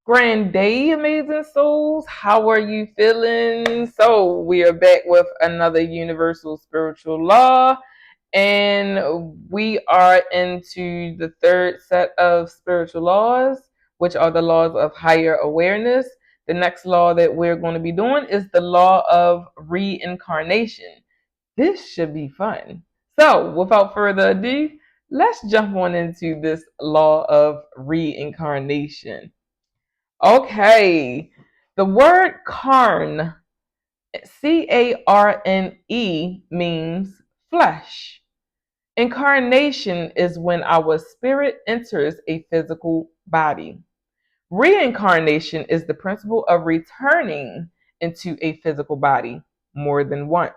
Grand day, amazing souls. How are you feeling? So, we are back with another universal spiritual law, and we are into the third set of spiritual laws, which are the laws of higher awareness. The next law that we're going to be doing is the law of reincarnation. This should be fun. So, without further ado, let's jump on into this law of reincarnation. Okay. The word carn, Carne, means flesh. Incarnation is when our spirit enters a physical body. Reincarnation is the principle of returning into a physical body more than once.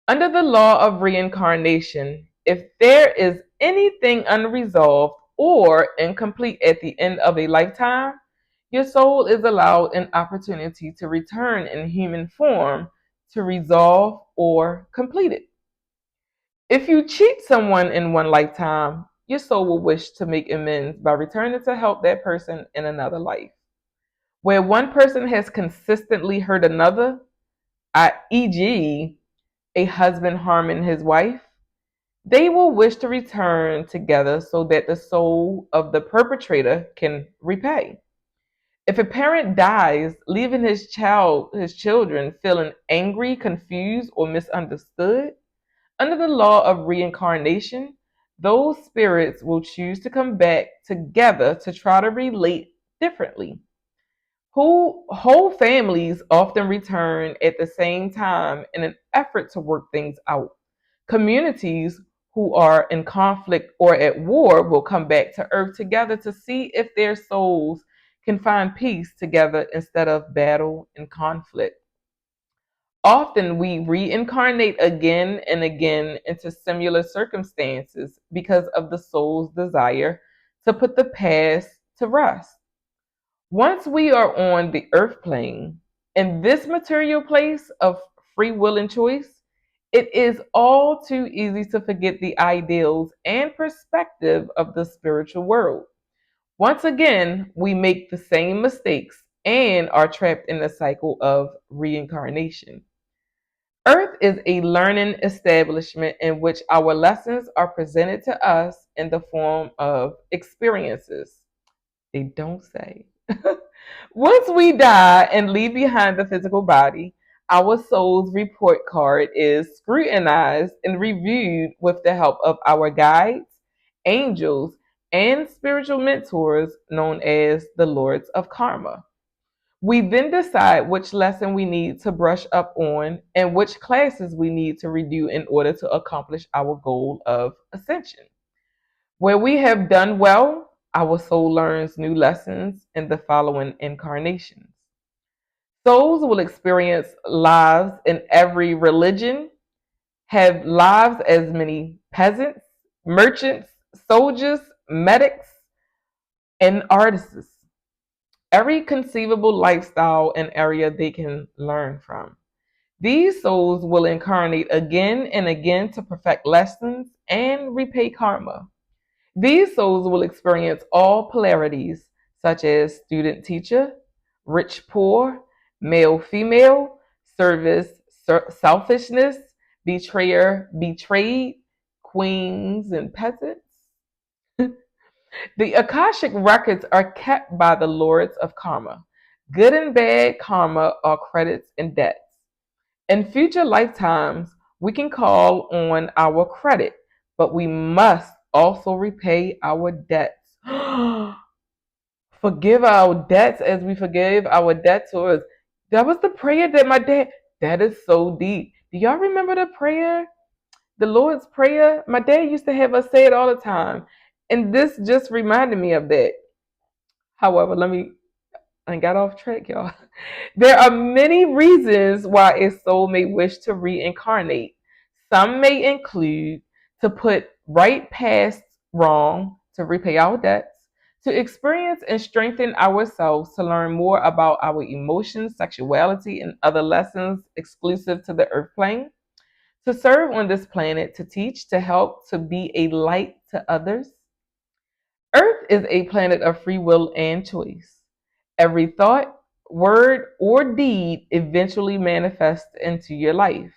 Under the law of reincarnation, if there is anything unresolved or incomplete at the end of a lifetime, your soul is allowed an opportunity to return in human form to resolve or complete it. If you cheat someone in one lifetime, your soul will wish to make amends by returning to help that person in another life. Where one person has consistently hurt another, e.g., a husband harming his wife, they will wish to return together so that the soul of the perpetrator can repay. If a parent dies, leaving his children feeling angry, confused, or misunderstood, under the law of reincarnation, those spirits will choose to come back together to try to relate differently. Whole families often return at the same time in an effort to work things out. Communities who are in conflict or at war will come back to Earth together to see if their souls can find peace together instead of battle and conflict. Often we reincarnate again and again into similar circumstances because of the soul's desire to put the past to rest. Once we are on the earth plane, in this material place of free will and choice, it is all too easy to forget the ideals and perspective of the spiritual world. Once again, we make the same mistakes and are trapped in the cycle of reincarnation. Earth is a learning establishment in which our lessons are presented to us in the form of experiences. They don't say. Once we die and leave behind the physical body, our soul's report card is scrutinized and reviewed with the help of our guides, angels, and spiritual mentors known as the Lords of Karma. We then decide which lesson we need to brush up on and which classes we need to redo in order to accomplish our goal of ascension. Where we have done well, our soul learns new lessons in the following incarnations. Souls will experience lives in every religion, have lives as many peasants, merchants, soldiers, medics, and artists. Every conceivable lifestyle and area they can learn from. These souls will incarnate again and again to perfect lessons and repay karma. These souls will experience all polarities, such as student teacher, rich poor, male female, service selfishness, betrayer betrayed, queens and peasants. The Akashic records are kept by the Lords of Karma. Good and bad karma are credits and debts. In future lifetimes, we can call on our credit, but we must also repay our debts. Forgive our debts as we forgive our debtors. That was the prayer that my dad, that is so deep. Do y'all remember the prayer? The Lord's Prayer? My dad used to have us say it all the time. And this just reminded me of that. However, I got off track, y'all. There are many reasons why a soul may wish to reincarnate. Some may include to put right past wrong, to repay our debts, to experience and strengthen ourselves, to learn more about our emotions, sexuality, and other lessons exclusive to the earth plane, to serve on this planet, to teach, to help, to be a light to others. Earth is a planet of free will and choice. Every thought, word, or deed eventually manifests into your life.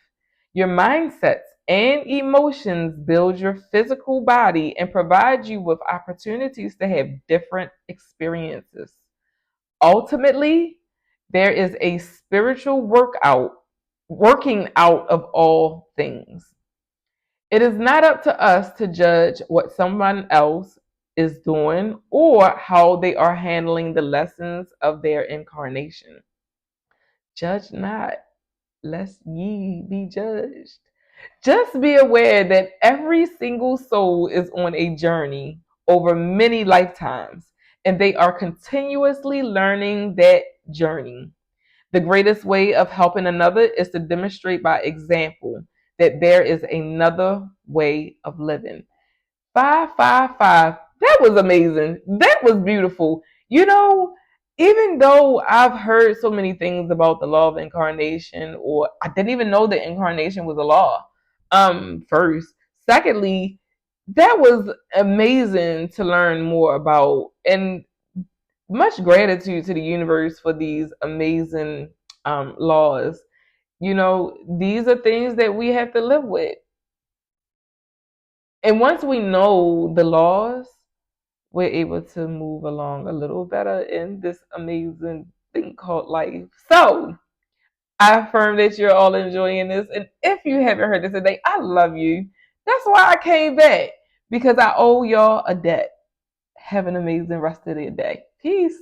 Your mindsets and emotions build your physical body and provide you with opportunities to have different experiences. Ultimately, there is a spiritual working out of all things. It is not up to us to judge what someone else is doing or how they are handling the lessons of their incarnation. Judge not, lest ye be judged. Just be aware that every single soul is on a journey over many lifetimes, and they are continuously learning that journey. The greatest way of helping another is to demonstrate by example that there is another way of living. 555. That was amazing. That was beautiful. You know, even though I've heard so many things about the law of incarnation, or I didn't even know that incarnation was a law. First. Secondly, that was amazing to learn more about. And much gratitude to the universe for these amazing laws. You know, these are things that we have to live with. And once we know the laws, we're able to move along a little better in this amazing thing called life. So I affirm that you're all enjoying this. And if you haven't heard this today, I love you. That's why I came back, because I owe y'all a debt. Have an amazing rest of the day. Peace.